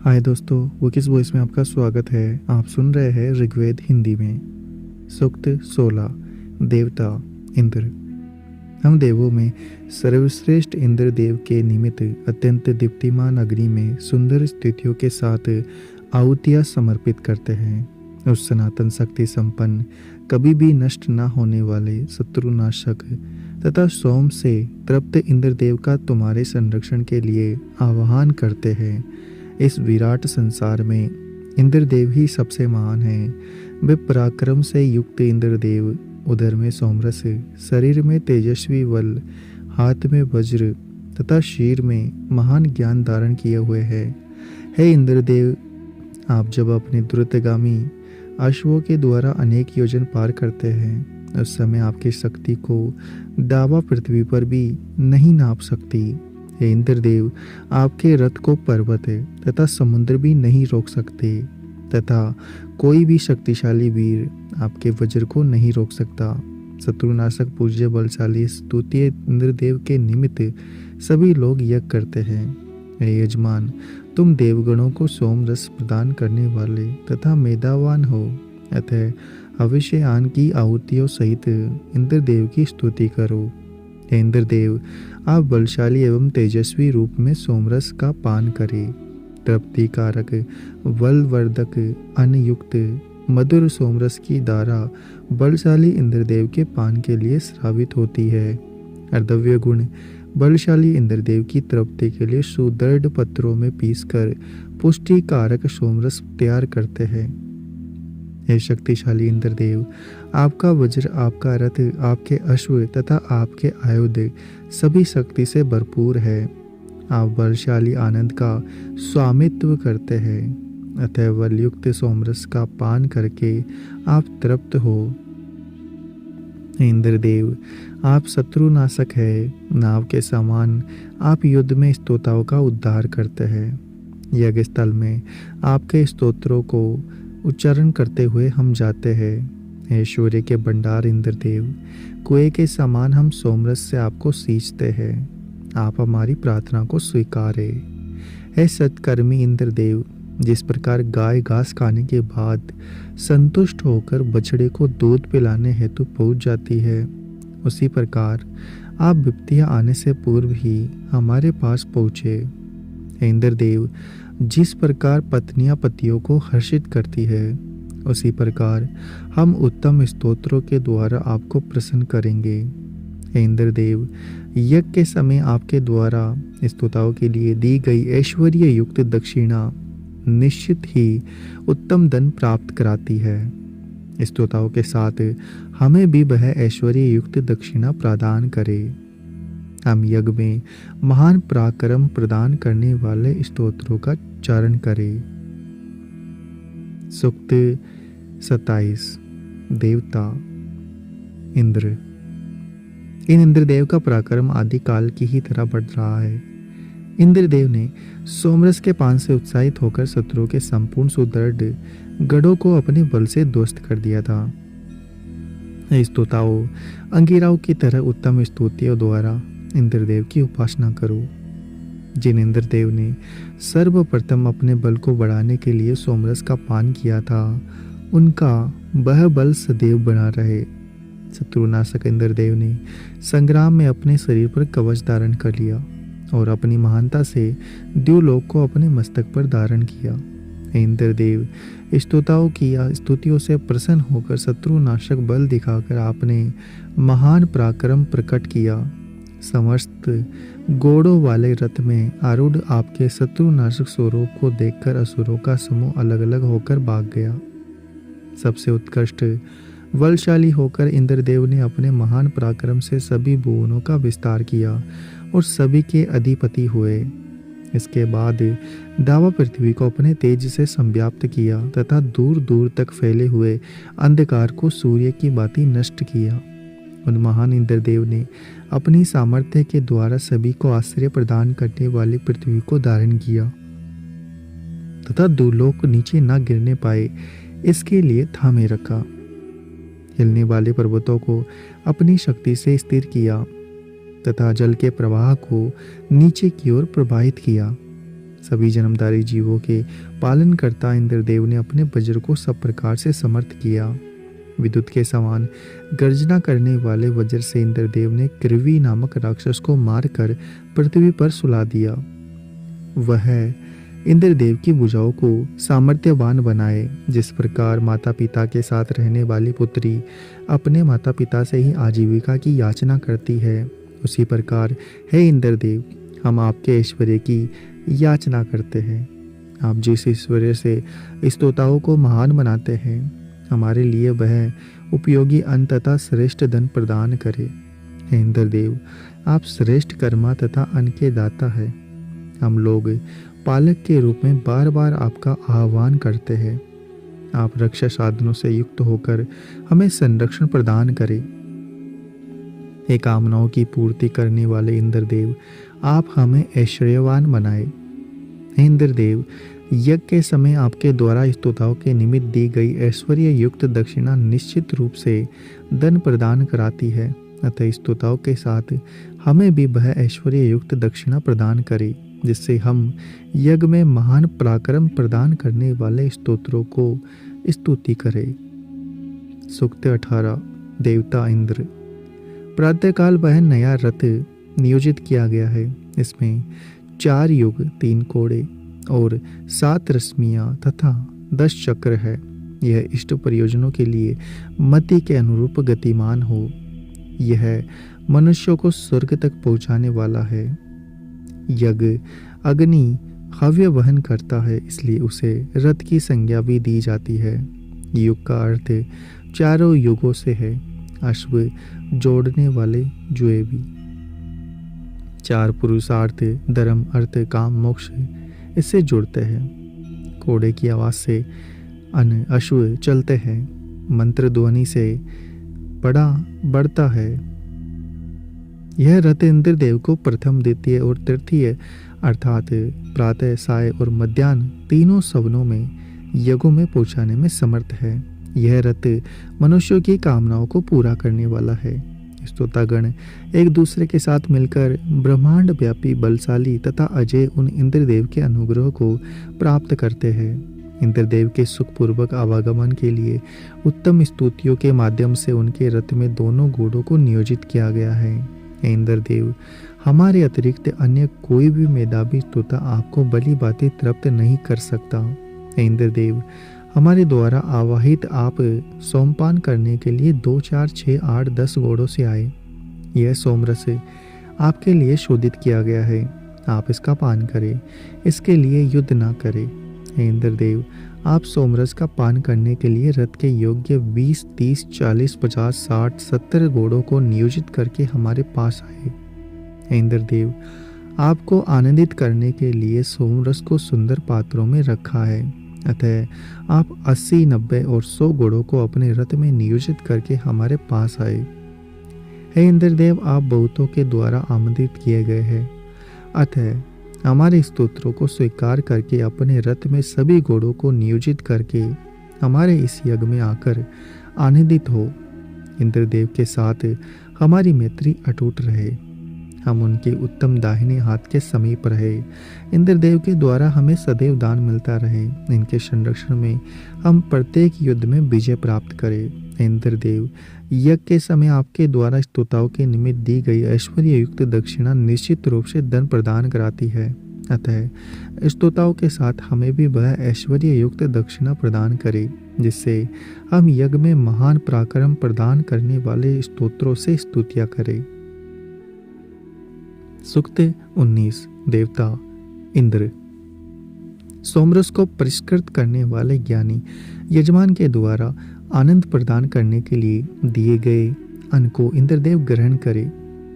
हाय दोस्तों, वो किस वॉइस में आपका स्वागत है। आप सुन रहे हैं ऋग्वेद हिंदी में। सूक्त 16 देवता इंद्र। हम देवों में सर्वश्रेष्ठ इंद्र देव के निमित्त अत्यंत दीप्तिमान अग्नि में सुंदर स्तुतियों के साथ आहुतियाँ समर्पित करते हैं। उस सनातन शक्ति संपन्न, कभी भी नष्ट न होने वाले शत्रुनाशक तथा सोम से तृप्त इंद्रदेव का तुम्हारे संरक्षण के लिए आह्वान करते हैं। इस विराट संसार में इंद्रदेव ही सबसे महान हैं। वे पराक्रम से युक्त इंद्रदेव उदर में सोमरस, शरीर में तेजस्वी बल, हाथ में वज्र तथा शीर में महान ज्ञान धारण किए हुए हैं। हे इंद्रदेव, आप जब अपने द्रुतगामी अश्वों के द्वारा अनेक योजन पार करते हैं, उस समय आपकी शक्ति को दावा पृथ्वी पर भी नहीं नाप सकती। हे इंद्रदेव, आपके रथ को पर्वत तथा समुद्र भी नहीं रोक सकते तथा कोई भी शक्तिशाली वीर आपके वज्र को नहीं रोक सकता। शत्रुनाशक पूज्य बलशाली स्तुतीय इंद्रदेव के निमित्त सभी लोग यज्ञ करते हैं। हे यजमान, तुम देवगणों को सोम रस प्रदान करने वाले तथा मेधावान हो, अतः अविष्ययान की आहुतियों सहित इंद्रदेव की स्तुति करो। हे इंद्रदेव, आप बलशाली एवं तेजस्वी रूप में सोमरस का पान करें। तृप्ति कारक बलवर्धक अनयुक्त मधुर सोमरस की धारा बलशाली इंद्रदेव के पान के लिए श्रावित होती है। अर्धव्य गुण बलशाली इंद्रदेव की तृप्ति के लिए सुदृढ़ पत्रों में पीसकर पुष्टि कारक सोमरस तैयार करते हैं। हे शक्तिशाली इंद्रदेव, आपका वज्र, आपका रथ, आपके अश्व तथा आपके आयुध सभी शक्ति से भरपूर है। आप बलशाली आनंद का स्वामित्व करते हैं, अतः बलयुक्त सोमरस का पान करके आप तृप्त हो। इंद्रदेव, आप शत्रुनाशक है। नाव के समान आप युद्ध में स्तोताओं का उद्धार करते हैं। यज्ञ स्थल में आपके स्तोत्रों को उच्चारण करते हुए हम जाते हैं। हे सूर्य के भंडार इंद्रदेव, कुएं के समान हम सोमरस से आपको सींचते हैं। आप हमारी प्रार्थना को स्वीकारें। हे सत्कर्मी इंद्रदेव, जिस प्रकार गाय घास खाने के बाद संतुष्ट होकर बछड़े को दूध पिलाने हेतु पहुंच जाती है, उसी प्रकार आप विपत्तियां आने से पूर्व ही हमारे पास पहुँचे। हे इंद्रदेव, जिस प्रकार पत्नियां पतियों को हर्षित करती है, उसी प्रकार हम उत्तम स्तोत्रों के द्वारा आपको प्रसन्न करेंगे। हे इंद्रदेव, यज्ञ के समय आपके द्वारा स्तोताओं के लिए दी गई ऐश्वर्य युक्त दक्षिणा निश्चित ही उत्तम धन प्राप्त कराती है। स्तोताओं के साथ हमें भी वह ऐश्वर्य युक्त दक्षिणा प्रदान करे। हम यज्ञ में महान पराक्रम प्रदान करने वाले स्तोत्रों का उच्चारण करें। सूक्त 27 देवता इंद्र। इन इंद्रदेव का पराक्रम आदि काल की ही तरह बढ़ रहा है। इंद्रदेव ने सोमरस के पान से उत्साहित होकर शत्रुओं के संपूर्ण सुदृढ़ गढ़ों को अपने बल से ध्वस्त कर दिया था। स्तोताओं, अंगिराओं की तरह उत्तम स्तुतियों द्वारा इंद्रदेव की उपासना करो। जिन इंद्रदेव ने सर्वप्रथम अपने बल को बढ़ाने के लिए सोमरस का पान किया था, उनका वह बल सदैव बना रहे। शत्रुनाशक इंद्रदेव ने संग्राम में अपने शरीर पर कवच धारण कर लिया और अपनी महानता से द्युलोक को अपने मस्तक पर धारण किया। इंद्रदेव, स्तुताओं की स्तुतियों से प्रसन्न होकर शत्रुनाशक बल दिखाकर आपने महान पराक्रम प्रकट किया। समस्त घोड़ों वाले रथ में आरूढ़ आपके शत्रुनाशक स्वरूप को देखकर असुरों का समूह अलग अलग होकर भाग गया। सबसे उत्कृष्ट बलशाली होकर इंद्रदेव ने अपने महान पराक्रम से सभी भुवनों का विस्तार किया और सभी के अधिपति हुए। इसके बाद दावा पृथ्वी को अपने तेज से संव्याप्त किया तथा दूर दूर तक फैले हुए अंधकार को सूर्य की भांति नष्ट किया। उन महान इंद्रदेव ने अपनी सामर्थ्य के द्वारा सभी को आश्रय प्रदान करने वाली पृथ्वी को धारण किया तथा दुर्लोक नीचे न गिरने पाए, इसके लिए थामे रखा। हिलने वाले पर्वतों को अपनी शक्ति से स्थिर किया तथा जल के प्रवाह को नीचे की ओर प्रवाहित किया। सभी जन्मधारी जीवों के पालनकर्ता इंद्रदेव ने अपने वज्र को सब प्रकार से समर्थ किया। विद्युत के समान गर्जना करने वाले वज्र से इंद्रदेव ने कृवि नामक राक्षस को मारकर पृथ्वी पर सुला दिया। वह इंद्रदेव की भुजाओं को सामर्थ्यवान बनाए। जिस प्रकार माता पिता के साथ रहने वाली पुत्री अपने माता पिता से ही आजीविका की याचना करती है, उसी प्रकार हे इंद्रदेव, हम आपके ऐश्वर्य की याचना करते हैं। आप जिस ऐश्वर्य से स्तोताओं को महान बनाते हैं, हमारे लिए वह उपयोगी अन्न तथा श्रेष्ठ धन प्रदान करे। हे इंद्रदेव, आप श्रेष्ठ कर्मा तथा अन्न के दाता है। हम लोग पालक के रूप में बार बार आपका आह्वान करते हैं। आप रक्षा साधनों से युक्त होकर हमें संरक्षण प्रदान करें। हे कामनाओं की पूर्ति करने वाले इंद्रदेव, आप हमें ऐश्वर्यवान बनाए। हे इंद्रदेव, यज्ञ के समय आपके द्वारा स्तोताओं के निमित्त दी गई ऐश्वर्य युक्त दक्षिणा निश्चित रूप से धन प्रदान कराती है, अतः स्तोताओं के साथ हमें भी वह ऐश्वर्य युक्त दक्षिणा प्रदान करे, जिससे हम यज्ञ में महान पराक्रम प्रदान करने वाले स्तोत्रों को स्तुति करें। सूक्त 18। देवता इंद्र। प्रातःकाल वह नया रथ नियोजित किया गया है। इसमें 4 युग, 3 कोड़े और 7 रश्मियाँ तथा 10 चक्र है। यह इष्ट प्रयोजनों के लिए मति के अनुरूप गतिमान हो। यह मनुष्यों को स्वर्ग तक पहुँचाने वाला है। यज्ञ अग्नि हव्य वहन करता है, इसलिए उसे रथ की संज्ञा भी दी जाती है। युग का अर्थ 4 युगों से है। अश्व जोड़ने वाले जुए भी। 4 पुरुषार्थ धर्म, अर्थ, काम, मोक्ष इससे जुड़ते हैं। कोड़े की आवाज़ से अन्न अश्व चलते हैं। मंत्र ध्वनि से बड़ा बढ़ता है। यह रथ इंद्रदेव को प्रथम, द्वितीय और तृतीय अर्थात प्रातः, साय और मध्याह्न तीनों सवनों में यज्ञों में पहुंचाने में समर्थ है। यह रथ मनुष्यों की कामनाओं को पूरा करने वाला है। स्तोतागण एक दूसरे के साथ मिलकर ब्रह्मांड व्यापी, बलशाली तथा अजय उन इंद्रदेव के अनुग्रह को प्राप्त करते हैं। इंद्रदेव के सुखपूर्वक आवागमन के लिए उत्तम स्तुतियों के माध्यम से उनके रथ में दोनों घोड़ों को नियोजित किया गया है। हे इंद्रदेव, हमारे अतिरिक्त अन्य कोई भी मेधावी स्तोता आपको भली बातें तृप्त नहीं कर सकता। हे इंद्रदेव, हमारे द्वारा आवाहित आप सोमपान करने के लिए 2, 4, 6, 8, 10 घोड़ों से आए। यह सोमरस आपके लिए शोधित किया गया है। आप इसका पान करें, इसके लिए युद्ध ना करें। हे इंद्रदेव, आप सोमरस का पान करने के लिए रथ के योग्य 20, 30, 40, 50, 60, 70 घोड़ों को नियोजित करके हमारे पास आए। हे इंद्रदेव, आपको आनंदित करने के लिए सोमरस को सुंदर पात्रों में रखा है। अतः आप 80, 90 और 100 घोड़ों को अपने रथ में नियोजित करके हमारे पास आए। हे इंद्रदेव, आप बहुतों के द्वारा आमंत्रित किए गए हैं। अतः हमारे स्तोत्रों को स्वीकार करके अपने रथ में सभी घोड़ों को नियोजित करके हमारे इस यज्ञ में आकर आनंदित हो। इंद्रदेव के साथ हमारी मैत्री अटूट रहे। हम उनके उत्तम दाहिने हाथ के समीप रहे। इंद्रदेव के द्वारा हमें सदैव दान मिलता रहे। इनके संरक्षण में हम प्रत्येक युद्ध में विजय प्राप्त करें। इंद्रदेव, यज्ञ के समय आपके द्वारा स्तोताओं के निमित्त दी गई ऐश्वर्य युक्त दक्षिणा निश्चित रूप से धन प्रदान कराती है। अतः स्तोताओं के साथ हमें भी वह ऐश्वर्य युक्त दक्षिणा प्रदान करे, जिससे हम यज्ञ में महान पराक्रम प्रदान करने वाले स्तोत्रों से स्तुतियाँ करें। सूक्त 19। देवता इंद्र। सोमरस को परिष्कृत करने वाले ज्ञानी यजमान के द्वारा आनंद प्रदान करने के लिए दिए गए अन्न को इंद्रदेव ग्रहण करे।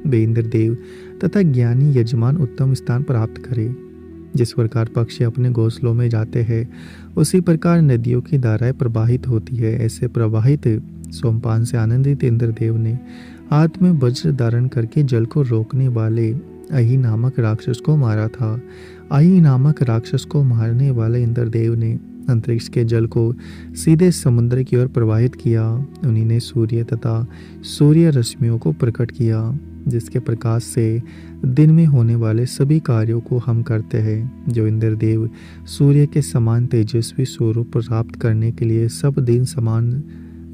वे इंद्रदेव तथा ज्ञानी यजमान उत्तम स्थान प्राप्त करे। जिस प्रकार पक्षी अपने घोंसलों में जाते हैं, उसी प्रकार नदियों की धाराएं प्रवाहित होती है। ऐसे प्रवाहित सोमपान से आनंदित इंद्रदेव ने हाथ में वज्र धारण करके जल को रोकने वाले अहि नामक राक्षस को मारा था। अहि नामक राक्षस को मारने वाले इंद्रदेव ने अंतरिक्ष के जल को सीधे समुद्र की ओर प्रवाहित किया। उन्हीं ने सूर्य तथा सूर्य रश्मियों को प्रकट किया। जिसके प्रकाश से दिन में होने वाले सभी कार्यों को हम करते हैं। जो इंद्रदेव सूर्य के समान तेजस्वी स्वरूप प्राप्त करने के लिए सब दिन समान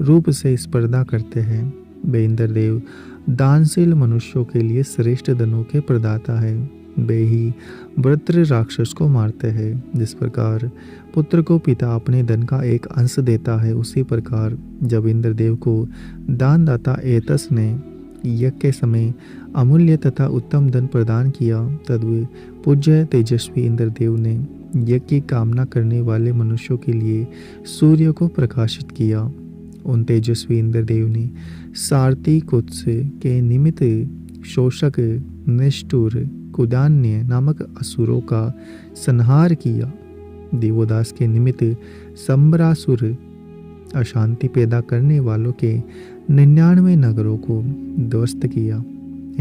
रूप से स्पर्धा करते हैं, वे इंद्रदेव दानशील मनुष्यों के लिए श्रेष्ठ धनों के प्रदाता है। वे ही वृत्र राक्षस को मारते हैं। जिस प्रकार पुत्र को पिता अपने धन का एक अंश देता है, उसी प्रकार जब इंद्रदेव को दानदाता एतस ने यज्ञ के समय अमूल्य तथा उत्तम धन प्रदान किया, तब पूज्य तेजस्वी इंद्रदेव ने यज्ञ की कामना करने वाले मनुष्यों के लिए सूर्य को प्रकाशित किया। उन तेजस्वी इंद्रदेव ने सारथी कुत्स के निमित्त शोषक निष्ठुर कुदान्य नामक असुरों का संहार किया। देवोदास के निमित्त संबरासुर अशांति पैदा करने वालों के 99 नगरों को ध्वस्त किया।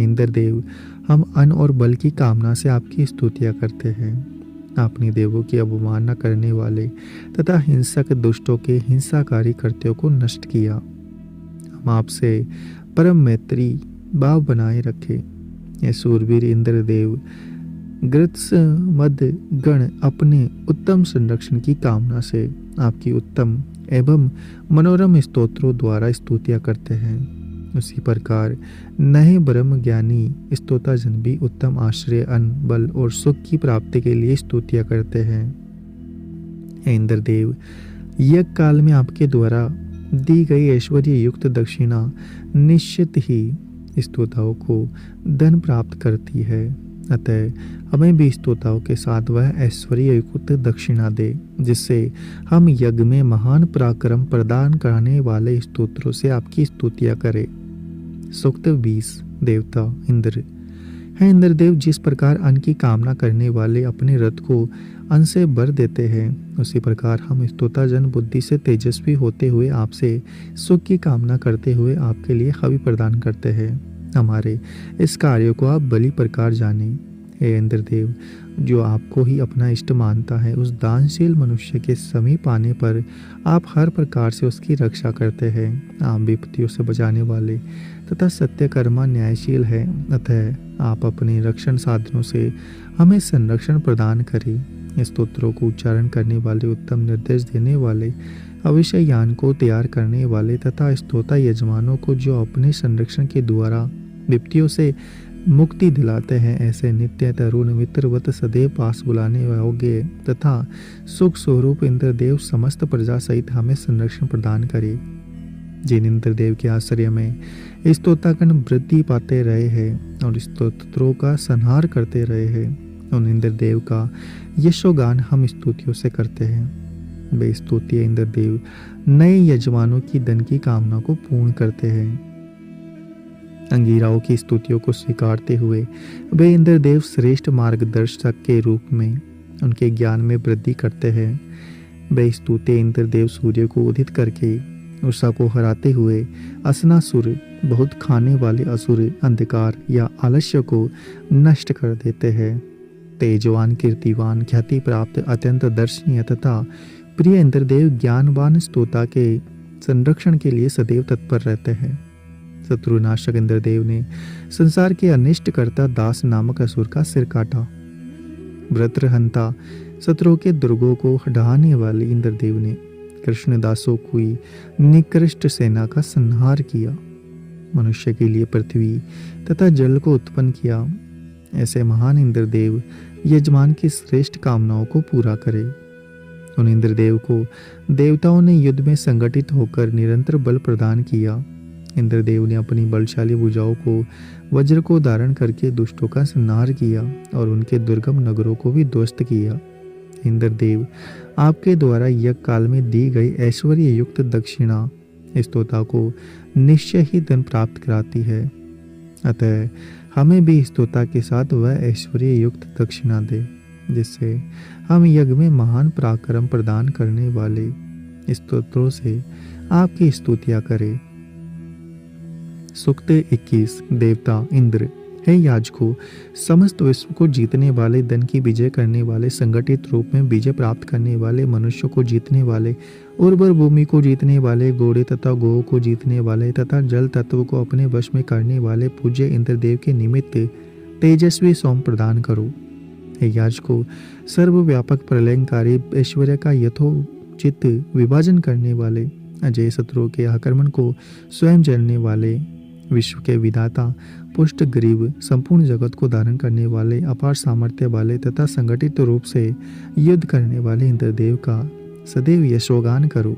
इंद्रदेव, हम अन्न और बल की कामना से आपकी स्तुतियां करते हैं। आपने देवों की अवमानना करने वाले तथा हिंसक दुष्टों के हिंसाकारी कृत्यों को नष्ट किया। हम आपसे परम मैत्री भाव बनाए रखे। ये सूरवीर इंद्रदेव गृत्समद गण अपने उत्तम संरक्षण की कामना से आपकी उत्तम एवं मनोरम स्तोत्रों द्वारा स्तुतियां करते हैं। उसी प्रकार नए ब्रह्म ज्ञानी स्तोताजन भी उत्तम आश्रय, अन्न, बल और सुख की प्राप्ति के लिए स्तुतियां करते हैं। हे इंद्रदेव, यज्ञ काल में आपके द्वारा दी गई ऐश्वर्य युक्त दक्षिणा निश्चित ही स्तोताओं को धन प्राप्त करती है। अतः हमें भी स्तोताओं के साथ वह ऐश्वर्य युक्त दक्षिणा दे, जिससे हम यज्ञ में महान पराक्रम प्रदान करने वाले स्तोत्रों से आपकी स्तुतियां करें। सूक्त 20। देवता इंद्र। है इंद्रदेव, जिस प्रकार अन्न की कामना करने वाले अपने रथ को अन्न से भर देते हैं, उसी प्रकार हम स्तोताजन बुद्धि से तेजस्वी होते हुए आपसे सुख की कामना करते हुए आपके लिए हवि प्रदान करते हैं। हमारे इस कार्य को आप भली प्रकार जाने। हे इंद्रदेव, जो आपको ही अपना इष्ट मानता है, उस दानशील मनुष्य के समीप आने पर आप हर प्रकार से उसकी रक्षा करते हैं। आप विपत्तियों से बचाने वाले तथा सत्यकर्मा न्यायशील है। अतः आप अपने रक्षण साधनों से हमें संरक्षण प्रदान करें। स्तोत्रों को उच्चारण करने वाले, उत्तम निर्देश देने वाले, अविषय ज्ञान को तैयार करने वाले तथा स्तोता यजमानों को जो अपने संरक्षण के द्वारा विपत्तियों से मुक्ति दिलाते हैं, ऐसे नित्य तरुण मित्रवत सदैव पास बुलाने योग्य तथा सुख स्वरूप इंद्रदेव समस्त प्रजा सहित हमें संरक्षण प्रदान करे। जिन इंद्रदेव के आश्रय में स्तोतागण वृद्धि पाते रहे हैं और स्तोत्रों का संहार करते रहे हैं, उन इंद्रदेव का यशोगान हम स्तुतियों से करते हैं। वे स्तुतीय इंद्रदेव नए यजमानों की धन की कामना को पूर्ण करते हैं। अंगिराओं की स्तुतियों को स्वीकारते हुए वे इंद्रदेव श्रेष्ठ मार्गदर्शक के रूप में उनके ज्ञान में वृद्धि करते हैं। वे स्तुते इंद्रदेव सूर्य को उदित करके उषा को हराते हुए असनासुर, बहुत खाने वाले असुर, अंधकार या आलस्य को नष्ट कर देते हैं। तेजवान, कीर्तिवान, ख्याति प्राप्त, अत्यंत दर्शनीय तथा प्रिय इंद्रदेव ज्ञानवान स्तोता के संरक्षण के लिए सदैव तत्पर रहते हैं। शत्रुनाशक इंद्रदेव ने संसार के अनिष्टकर्ता दास नामक असुर का सिर काटा। व्रत्रहंता, शत्रुओं के दुर्गों को ढहाने वाले इंद्रदेव ने कृष्णदासों की निकृष्ट सेना का संहार किया। मनुष्य के लिए पृथ्वी तथा जल को उत्पन्न किया। ऐसे महान इंद्रदेव यजमान की श्रेष्ठ कामनाओं को पूरा करे। उन इंद्रदेव को देवताओं ने युद्ध में संगठित होकर निरंतर बल प्रदान किया। इंद्रदेव ने अपनी बलशाली भुजाओं को वज्र को धारण करके दुष्टों का संहार किया और उनके दुर्गम नगरों को भी ध्वस्त किया। इंद्रदेव, आपके द्वारा यज्ञ काल में दी गई ऐश्वर्य युक्त दक्षिणा स्तोता को निश्चय ही धन प्राप्त कराती है। अतः हमें भी स्तोता के साथ वह ऐश्वर्य युक्त दक्षिणा दे, जिससे हम यज्ञ में महान पराक्रम प्रदान करने वाले स्तोत्रों से आपकी स्तुतियां करें। सूक्त 21। देवता इंद्र। हे याजकों, समस्त विश्व को जीतने वाले, धन की विजय करने वाले, संगठित रूप में विजय प्राप्त करने वाले, मनुष्यों को जीतने वाले, उर्वर भूमि को जीतने वाले, घोड़े तथा गौ को जीतने वाले तथा जल तत्व को अपने वश में करने वाले पूज्य इंद्रदेव के निमित्त तेजस्वी सोम प्रदान करो। हे याजकों, सर्वव्यापक प्रलयंकारी ऐश्वर्य का यथोचित विभाजन करने वाले, अजय शत्रुओं के आक्रमण को स्वयं जलने वाले, विश्व के विधाता, पुष्ट गरीब, संपूर्ण जगत को धारण करने वाले, अपार सामर्थ्य वाले तथा संगठित रूप से युद्ध करने वाले इंद्रदेव का सदैव यशोगान करो।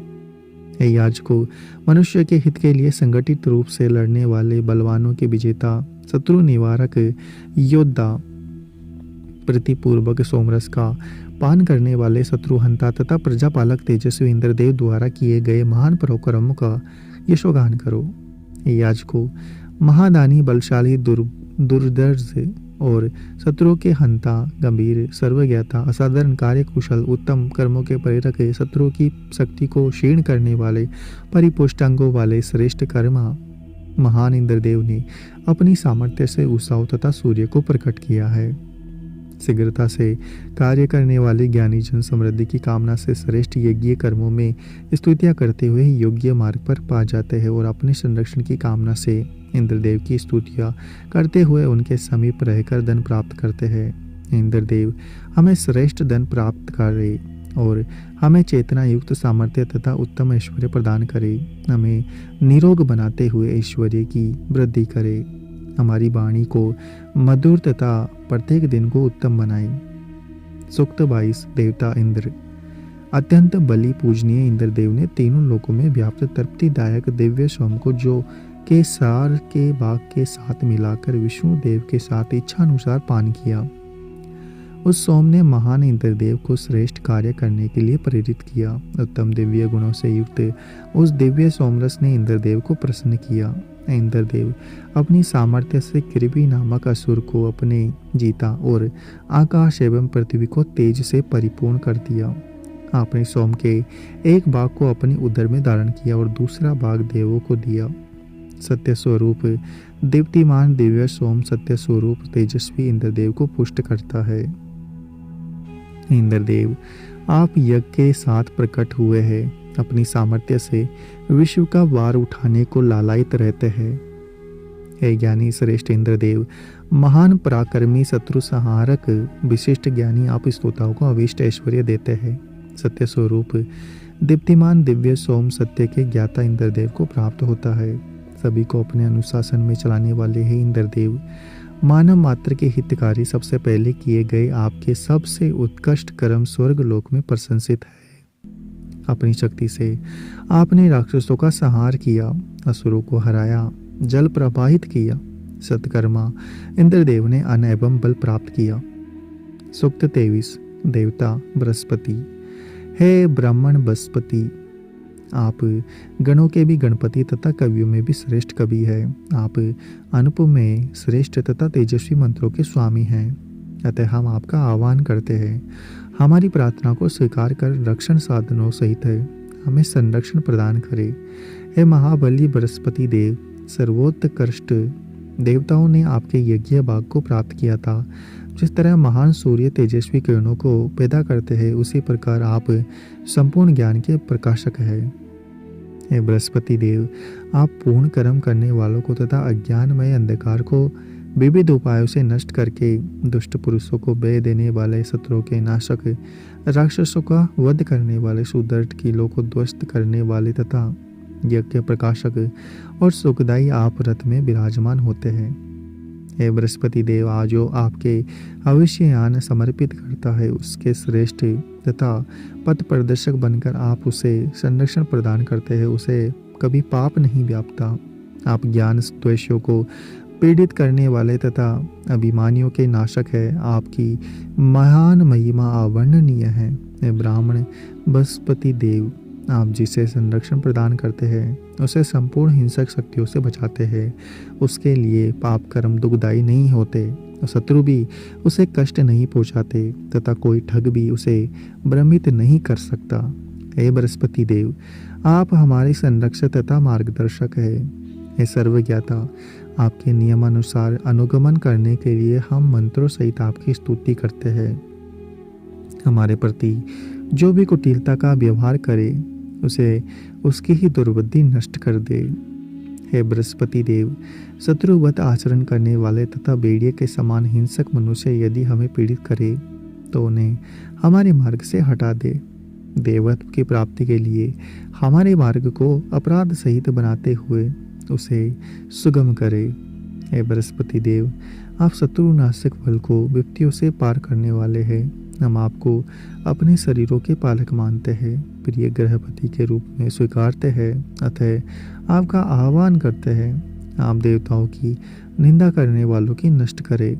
हे याजकों, मनुष्य के हित के लिए संगठित रूप से लड़ने वाले, बलवानों के विजेता, शत्रु निवारक, योद्धा, प्रतिपूर्वक सोमरस का पान करने वाले, शत्रुहंता तथा प्रजापालक तेजस्वी इंद्रदेव द्वारा किए गए महान पराक्रमों का यशोगान करो। याजकों, महादानी, बलशाली, दुर्धर्ष और शत्रुओं के हंता, गंभीर, सर्वज्ञाता, असाधारण कार्य कुशल, उत्तम कर्मों के प्रेरक, शत्रुओं की शक्ति को क्षीण करने वाले, परिपुष्टांगों वाले श्रेष्ठ कर्मा महान इंद्रदेव ने अपनी सामर्थ्य से उषाओं तथा सूर्य को प्रकट किया है। शीघ्रता से कार्य करने वाले ज्ञानी जन समृद्धि की कामना से श्रेष्ठ यज्ञ कर्मों में स्तुतियां करते हुए योग्य मार्ग पर पा जाते हैं और अपने संरक्षण की कामना से इंद्रदेव की स्तुतियां करते हुए उनके समीप रहकर धन प्राप्त करते हैं। इंद्रदेव हमें श्रेष्ठ धन प्राप्त करे और हमें चेतना युक्त सामर्थ्य तथा उत्तम ऐश्वर्य प्रदान करे। हमें निरोग बनाते हुए ऐश्वर्य की वृद्धि करे। हमारी वाणी को मधुर तथा प्रत्येक दिन को उत्तम बनाए। सूक्त 22। देवता इंद्र। अत्यंत बलि पूजनीय इंद्रदेव ने तीनों लोकों में व्याप्त तृप्तिदायक दिव्य सोम को जो के सार के बाग के साथ मिलाकर विष्णु देव के साथ इच्छानुसार पान किया। उस सोम ने महान इंद्रदेव को श्रेष्ठ कार्य करने के लिए प्रेरित किया। उत्तम दिव्य गुणों से युक्त उस दिव्य सोमरस ने इंद्रदेव को प्रसन्न किया। इंद्रदेव अपनी सामर्थ्य से कृपि नामक असुर को अपने जीता और आकाश एवं पृथ्वी को तेज से परिपूर्ण कर दिया। आपने सोम के एक भाग को अपनी उदर में धारण किया और दूसरा भाग देवों को दिया। सत्य स्वरूप दीप्तिमान दिव्य सोम सत्य स्वरूप तेजस्वी इंद्रदेव को पुष्ट करता है। इंद्रदेव, आप यज्ञ के साथ प्रकट हुए हैं। अपनी सामर्थ्य से विश्व का वार उठाने को लालायित रहते हैं। हे ज्ञानी श्रेष्ठ इंद्रदेव, महान पराक्रमी, शत्रु संहारक, विशिष्ट ज्ञानी, आप स्तोताओं को अविष्ट ऐश्वर्य देते हैं। सत्य स्वरूप दीप्तिमान दिव्य सोम सत्य के ज्ञाता इंद्रदेव को प्राप्त होता है। सभी को अपने अनुशासन में चलाने वाले हैं इंद्रदेव। मानव मात्र के हितकारी सबसे पहले किए गए आपके सबसे उत्कृष्ट कर्म स्वर्ग लोक में प्रशंसित है। अपनी शक्ति से आपने राक्षसों का संहार किया, असुरों को हराया, जल प्रवाहित किया। सत्कर्मा इंद्रदेव ने अन्न एवं बल प्राप्त किया। सूक्त 23। देवता बृहस्पति। हे ब्राह्मण बृहस्पति, आप गणों के भी गणपति तथा कवियों में भी श्रेष्ठ कवि है। आप अनुपम में श्रेष्ठ तथा तेजस्वी मंत्रों के स्वामी हैं। अतः हम आपका आह्वान करते हैं। हमारी प्रार्थना को स्वीकार कर रक्षण साधनों सहित हमें संरक्षण प्रदान करे। हे महाबली बृहस्पति देव, सर्वोत्कृष्ट देवताओं ने आपके यज्ञ भाग को प्राप्त किया था। जिस तरह महान सूर्य तेजस्वी किरणों को पैदा करते हैं, उसी प्रकार आप संपूर्ण ज्ञान के प्रकाशक हैं। हे बृहस्पति देव, आप पूर्ण कर्म करने वालों को तथा अज्ञानमय अंधकार को विविध उपायों से नष्ट करके दुष्ट पुरुषों को भय देने वाले, शत्रुओं के नाशक, राक्षसों का वध करने वाले, सुदृढ़ किलों को ध्वस्त करने वाले तथा यज्ञ प्रकाशक और सुखदायी आप रथ में विराजमान होते हैं। हे बृहस्पति देव, आज जो आपके अविष्ययान समर्पित करता है, उसके श्रेष्ठ तथा पथ प्रदर्शक बनकर आप उसे संरक्षण प्रदान करते हैं। उसे कभी पाप नहीं व्यापता। आप ज्ञान द्वेषों को पीड़ित करने वाले तथा अभिमानियों के नाशक है। आपकी महान महिमा अवर्णनीय है। हे ब्राह्मण बृहस्पति देव, आप जिसे संरक्षण प्रदान करते हैं, उसे संपूर्ण हिंसक शक्तियों से बचाते हैं। उसके लिए पाप कर्म दुखदायी नहीं होते, शत्रु भी उसे कष्ट नहीं पहुंचाते तथा कोई ठग भी उसे भ्रमित नहीं कर सकता। हे बृहस्पति देव, आप हमारे संरक्षक तथा मार्गदर्शक है। हे सर्वज्ञाता, आपके नियमानुसार अनुगमन करने के लिए हम मंत्रों सहित आपकी स्तुति करते हैं। हमारे प्रति जो भी कुटिलता का व्यवहार करे उसे उसकी ही दुर्बुद्धि नष्ट कर दे। हे बृहस्पति देव, शत्रुवत आचरण करने वाले तथा भेड़िए के समान हिंसक मनुष्य यदि हमें पीड़ित करे तो उन्हें हमारे मार्ग से हटा दे। देवत्व की प्राप्ति के लिए हमारे मार्ग को अपराध सहित बनाते हुए उसे सुगम करे। हे बृहस्पति देव, आप शत्रुनाशक बल को विपत्तियों से पार करने वाले हैं। हम आपको अपने शरीरों के पालक मानते हैं, प्रिय गृहपति के रूप में स्वीकारते हैं, अतः आपका आह्वान करते हैं। आप देवताओं की निंदा करने वालों की नष्ट करे,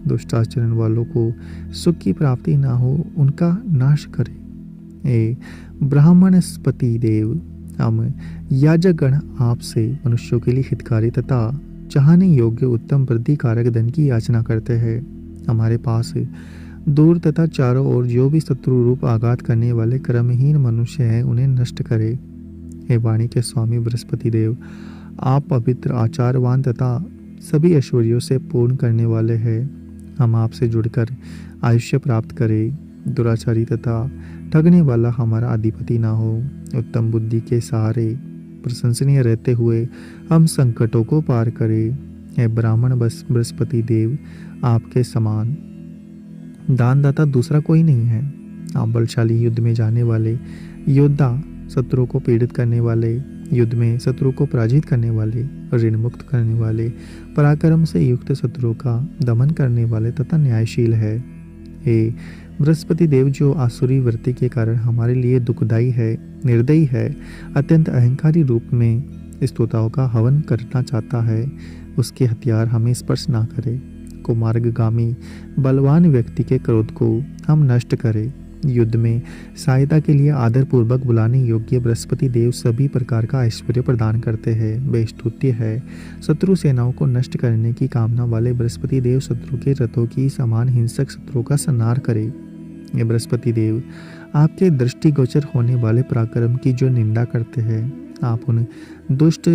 दुष्टाचरण वालों को सुख की प्राप्ति ना हो उनका नाश करे। हे ब्राह्मणस्पति देव, हम याजकगण आपसे मनुष्यों के लिए हितकारी तथा चाहने योग्य उत्तम वृद्धि कारक धन की याचना करते हैं। हमारे पास दूर तथा चारों ओर जो भी शत्रु रूप आघात करने वाले क्रमहीन मनुष्य हैं उन्हें नष्ट करे। हे वाणी के स्वामी बृहस्पति देव, आप पवित्र, आचारवान तथा सभी ऐश्वर्यों से पूर्ण करने वाले हैं। हम आपसे जुड़कर आयुष्य प्राप्त करें। दुराचारी तथा ठगने वाला हमारा अधिपति ना हो। उत्तम बुद्धि के सहारे प्रशंसनीय रहते हुए हम संकटों को पार करें। हे ब्राह्मण बृहस्पति देव, आपके समान दानदाता दूसरा कोई नहीं है। आप बलशाली, युद्ध में जाने वाले योद्धा, शत्रु को पीड़ित करने वाले, युद्ध में शत्रु को पराजित करने वाले, ऋण मुक्त करने वाले, पराक्रम से युक्त शत्रु का दमन करने वाले तथा न्यायशील है। हे बृहस्पति देव, जो आसुरी वृत्ति के कारण हमारे लिए दुखदायी है, निर्दयी है, अत्यंत अहंकारी रूप में स्तोताओं का हवन करना चाहता है, उसके हथियार हमें स्पर्श ना करे। कुमार्गगामी बलवान व्यक्ति के क्रोध को हम नष्ट करें। युद्ध में सहायता के लिए आदरपूर्वक बुलाने योग्य बृहस्पति देव सभी प्रकार का ऐश्वर्य प्रदान करते हैं। वे स्तुत्य है। शत्रु सेनाओं को नष्ट करने की कामना वाले बृहस्पति देव शत्रु के रथों की समान हिंसक शत्रुओं का संहार करे। ये बृहस्पति देव, आपके दृष्टिगोचर होने वाले पराक्रम की जो निंदा करते हैं, आप उन दुष्ट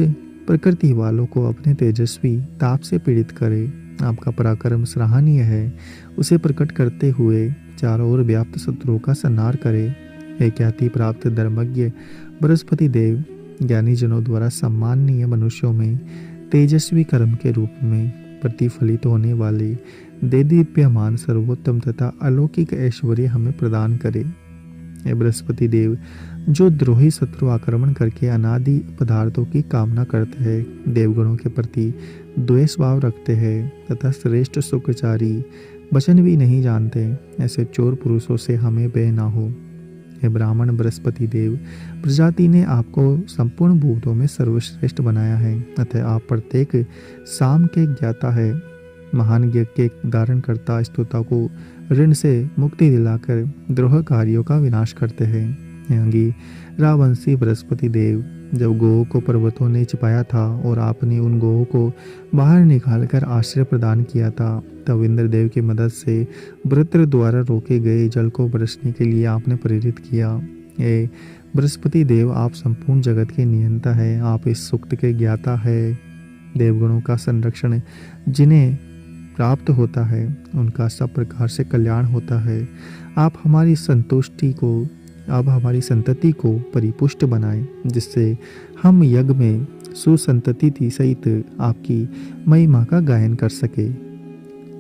प्रकृति वालों को अपने तेजस्वी ताप से पीड़ित करें। आपका पराक्रम सराहनीय है, उसे प्रकट करते हुए चारों ओर व्याप्त शत्रुओं का संहार करे। हे ख्याति प्राप्त धर्मज्ञ बृहस्पति देव, ज्ञानी जनों द्वारा सम्माननीय मनुष्यों में तेजस्वी कर्म के रूप में प्रतिफलित होने वाले देदीप्यमान सर्वोत्तम तथा अलौकिक ऐश्वर्य हमें प्रदान करे। हे बृहस्पति देव, जो द्रोही शत्रु आक्रमण करके अनादि पदार्थों की कामना करते हैं, देवगणों के प्रति द्वेष भाव रखते हैं तथा श्रेष्ठ सुखचारी वचन भी नहीं जानते, ऐसे चोर पुरुषों से हमें भय ना हो। हे ब्राह्मण बृहस्पति देव, प्रजाति ने आपको संपूर्ण भूतों में सर्वश्रेष्ठ बनाया है, अतः आप प्रत्येक साम के ज्ञाता है। महान यज्ञ के धारण करता स्तोता को ऋण से मुक्ति दिलाकर द्रोहकारियों का विनाश करते हैं। अंगी रावंशी बृहस्पति देव, जब गोहों को पर्वतों ने छिपाया था और आपने उन गोहों को बाहर निकालकर आश्रय प्रदान किया था, तब इंद्रदेव की मदद से वृत्र द्वारा रोके गए जल को बरसने के लिए आपने प्रेरित किया। ये बृहस्पति देव, आप संपूर्ण जगत के नियंता है। आप इस सूक्त के ज्ञाता है। देवगणों का संरक्षण जिन्हें प्राप्त होता है, उनका सब प्रकार से कल्याण होता है। आप हमारी संतुष्टि को, अब हमारी संतति को परिपुष्ट बनाएं, जिससे हम यज्ञ में सुसंतति सहित आपकी महिमा का गायन कर सके।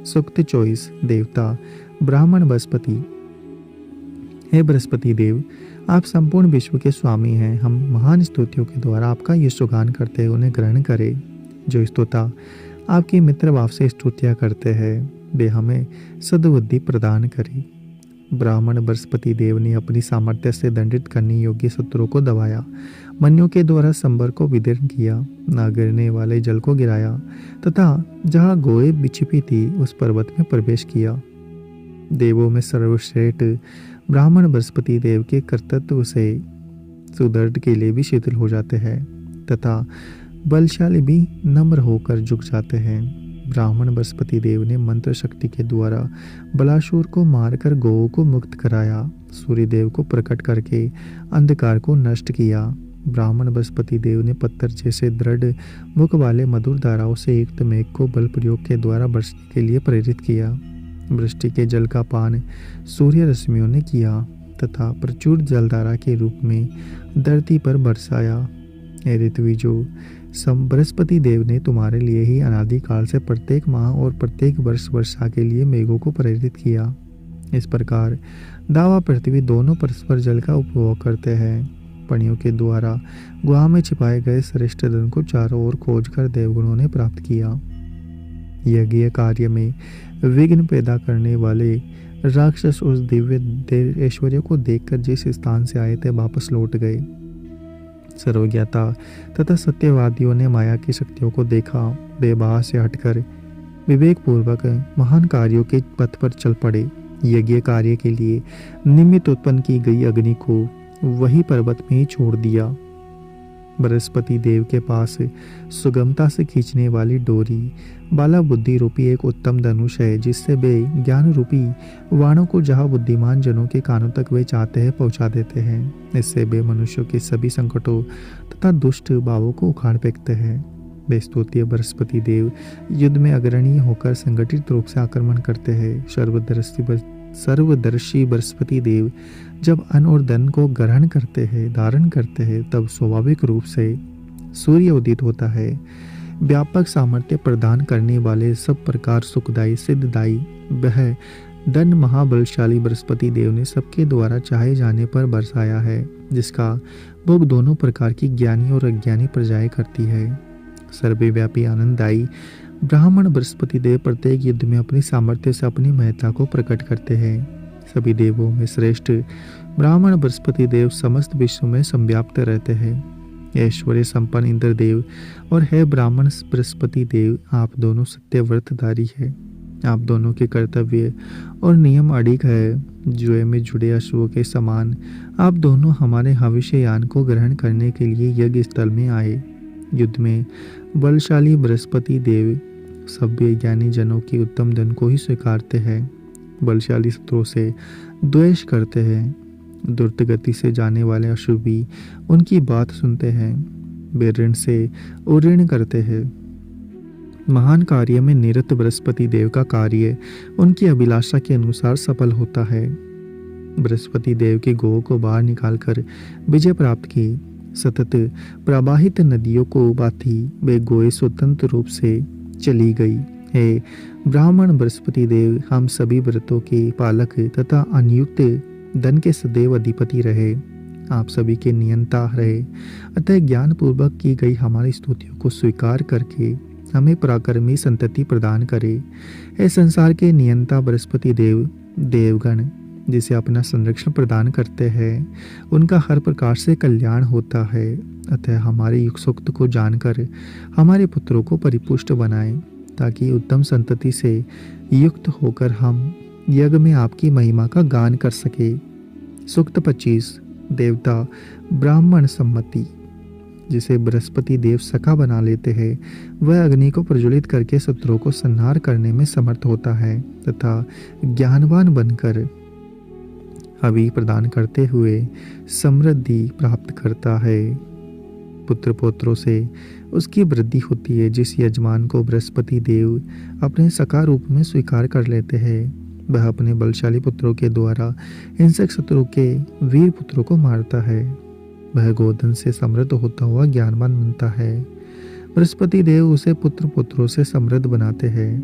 सूक्त 24। देवता ब्राह्मण बृहस्पति। हे बृहस्पति देव, आप संपूर्ण विश्व के स्वामी हैं। हम महान स्तुतियों के द्वारा आपका यशोगान करते हैं, उन्हें ग्रहण करें। जो स्तोता आपके मित्र भाव से स्तुतियाँ करते हैं, वे हमें सद्बुद्धि प्रदान करें। ब्राह्मण बृहस्पति देव ने अपनी सामर्थ्य से दंडित करने योग्य शत्रुओं को दबाया, मन्यों के द्वारा संबर को विदीर्ण किया, न गिरने वाले जल को गिराया तथा जहाँ गोए बिछिपी थी उस पर्वत में प्रवेश किया। देवों में सर्वश्रेष्ठ ब्राह्मण बृहस्पति देव के कर्तृत्व से सुदृढ़ के लिए भी शिथिल हो जाते हैं तथा बलशाली भी नम्र होकर झुक जाते हैं। ब्राह्मण बृहस्पति देव ने मंत्र शक्ति के द्वारा बलासुर को मारकर गौ को मुक्त कराया, सूर्य देव को प्रकट करके अंधकार को नष्ट किया, ब्राह्मण बृहस्पति देव ने पत्थर जैसे दृढ़ मुख वाले मधुर धाराओं से युक्त मेघ को बल प्रयोग के द्वारा बरसने के लिए प्रेरित किया। वृष्टि के जल का पान सूर्य रश्मियों ने किया तथा प्रचुर जलधारा के रूप में धरती पर बरसाया। हे ऋत्विजो, बृहस्पति देव ने तुम्हारे लिए ही अनादिकाल से प्रत्येक माह और प्रत्येक वर्ष वर्षा के लिए मेघों को प्रेरित किया। इस प्रकार दावा पृथ्वी दोनों परस्पर जल का उपभोग करते हैं। पणियों के द्वारा गुहा में छिपाए गए श्रेष्ठ धन को चारों ओर खोजकर देवगुणों ने प्राप्त किया। यज्ञ कार्य में विघ्न पैदा करने वाले राक्षस उस दिव्य ऐश्वर्य को देखकर जिस स्थान से आए थे वापस लौट गए। सर्वज्ञता तथा सत्यवादियों ने माया की शक्तियों को देखा, बेबाह से हटकर विवेक पूर्वक महान कार्यों के पथ पर चल पड़े। यज्ञ कार्य के लिए निमित्त उत्पन्न की गई अग्नि को वही पर्वत में ही छोड़ दिया। बृहस्पति देव के पास सुगमता से खींचने वाली डोरी बाला बुद्धि रूपी एक उत्तम धनुष है, जिससे वे ज्ञान रूपी वाणों को जहाँ बुद्धिमान जनों के कानों तक वे चाहते हैं पहुँचा देते हैं। इससे वे मनुष्यों के सभी संकटों तथा दुष्ट भावों को उखाड़ फेंकते हैं। वे स्तुतीय बृहस्पति देव युद्ध में अग्रणी होकर संगठित रूप से आक्रमण करते हैं। सर्वदर्शी बृहस्पति देव जब अन्न और धन को ग्रहण करते हैं, धारण करते हैं, तब स्वाभाविक रूप से सूर्य उदित होता है। व्यापक सामर्थ्य प्रदान करने वाले सब प्रकार सुखदायी सिद्धदायी वह धन महाबलशाली बृहस्पति देव ने सबके द्वारा चाहे जाने पर बरसाया है, जिसका भोग दोनों प्रकार की ज्ञानी और अज्ञानी प्रजाएं करती है। सर्वव्यापी आनंददायी ब्राह्मण बृहस्पति देव प्रत्येक युद्ध में अपनी सामर्थ्य से अपनी महत्ता को प्रकट करते हैं। सभी देवों में श्रेष्ठ ब्राह्मण बृहस्पति देव समस्त विश्व में संव्याप्त रहते हैं। ऐश्वर्य संपन्न इंद्रदेव और है ब्राह्मण बृहस्पति देव, आप दोनों सत्य व्रतधारी है। आप दोनों के कर्तव्य और नियम अडिग है। जुए में जुड़े अश्वों के समान आप दोनों हमारे भविष्ययान को ग्रहण करने के लिए यज्ञ स्थल में आए। युद्ध में बलशाली बृहस्पति देव सभ्य ज्ञानी जनों की उत्तम धन को ही स्वीकारते हैं। बलशाली शत्रुओं से द्वेष करते हैं। द्रुत गति से जाने वाले अशुभी उनकी बात सुनते हैं। वे ऋण से उऋण करते हैं। महान कार्य में निरत बृहस्पति देव का कार्य उनकी अभिलाषा के अनुसार सफल होता है। बृहस्पति देव के गोह को बाहर निकालकर विजय प्राप्त की। सतत प्रवाहित नदियों को बाथी वे गोए स्वतंत्र रूप से चली गई। हे ब्राह्मण बृहस्पति देव, हम सभी व्रतों के पालक तथा अनियुक्त धन के सदैव अधिपति रहे। आप सभी के नियंता रहे। अतः ज्ञान पूर्वक की गई हमारी स्तुतियों को स्वीकार करके हमें पराक्रमी संतति प्रदान करे। हे संसार के नियंता बृहस्पति देव, देवगण जिसे अपना संरक्षण प्रदान करते हैं, उनका हर प्रकार से कल्याण होता है। अतः हमारे युक्त सूक्त को जानकर हमारे पुत्रों को परिपुष्ट बनाएं, ताकि उत्तम संतति से युक्त होकर हम यज्ञ में आपकी महिमा का गान कर सके। सूक्त 25 देवता ब्राह्मण सम्मति। जिसे बृहस्पति देव सखा बना लेते हैं, वह अग्नि को प्रज्वलित करके शत्रुओं को संहार करने में समर्थ होता है तथा ज्ञानवान बनकर हवि प्रदान करते हुए समृद्धि प्राप्त करता है। पुत्र पौत्रों से उसकी वृद्धि होती है। जिस यजमान को बृहस्पति देव अपने सखा रूप में स्वीकार कर लेते हैं, वह अपने बलशाली पुत्रों के द्वारा हिंसक शत्रु के वीर पुत्रों को मारता है। वह गोधन से समृद्ध होता हुआ ज्ञानवान बनता है। बृहस्पति देव उसे पुत्र पुत्रों से समृद्ध बनाते हैं।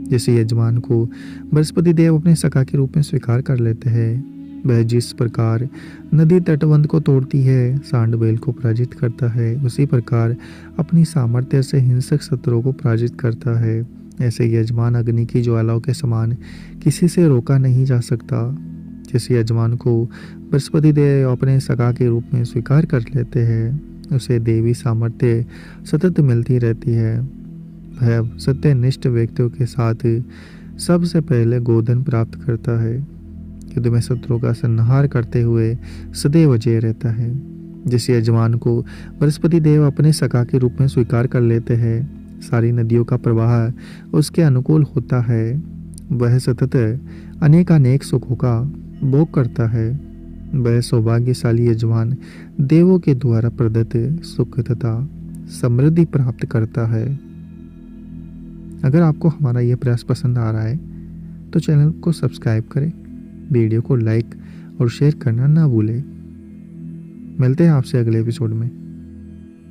जिस यजमान को बृहस्पति देव अपने सखा के रूप में स्वीकार कर लेते हैं, वह जिस प्रकार नदी तटबंध को तोड़ती है, सांड बैल को पराजित करता है, उसी प्रकार अपनी सामर्थ्य से हिंसक शत्रुओं को पराजित करता है। ऐसे यजमान अग्नि की ज्वालाओं के समान किसी से रोका नहीं जा सकता। जिस यजमान को बृहस्पति देव अपने सखा के रूप में स्वीकार कर लेते हैं, उसे देवी सामर्थ्य सतत मिलती रहती है। वह सत्यनिष्ठ व्यक्तियों के साथ सबसे पहले गोधन प्राप्त करता है। युद्ध में शत्रुओं का संहार करते हुए सदैव अजय रहता है। जिस यजमान को बृहस्पति देव अपने सखा के रूप में स्वीकार कर लेते हैं, सारी नदियों का प्रवाह उसके अनुकूल होता है। वह सतत अनेकानेक सुखों का भोग करता है। वह सौभाग्यशाली यजमान देवों के द्वारा प्रदत्त सुख तथा समृद्धि प्राप्त करता है। अगर आपको हमारा यह प्रयास पसंद आ रहा है तो चैनल को सब्सक्राइब करें, वीडियो को लाइक और शेयर करना ना भूलें। मिलते हैं आपसे अगले एपिसोड में।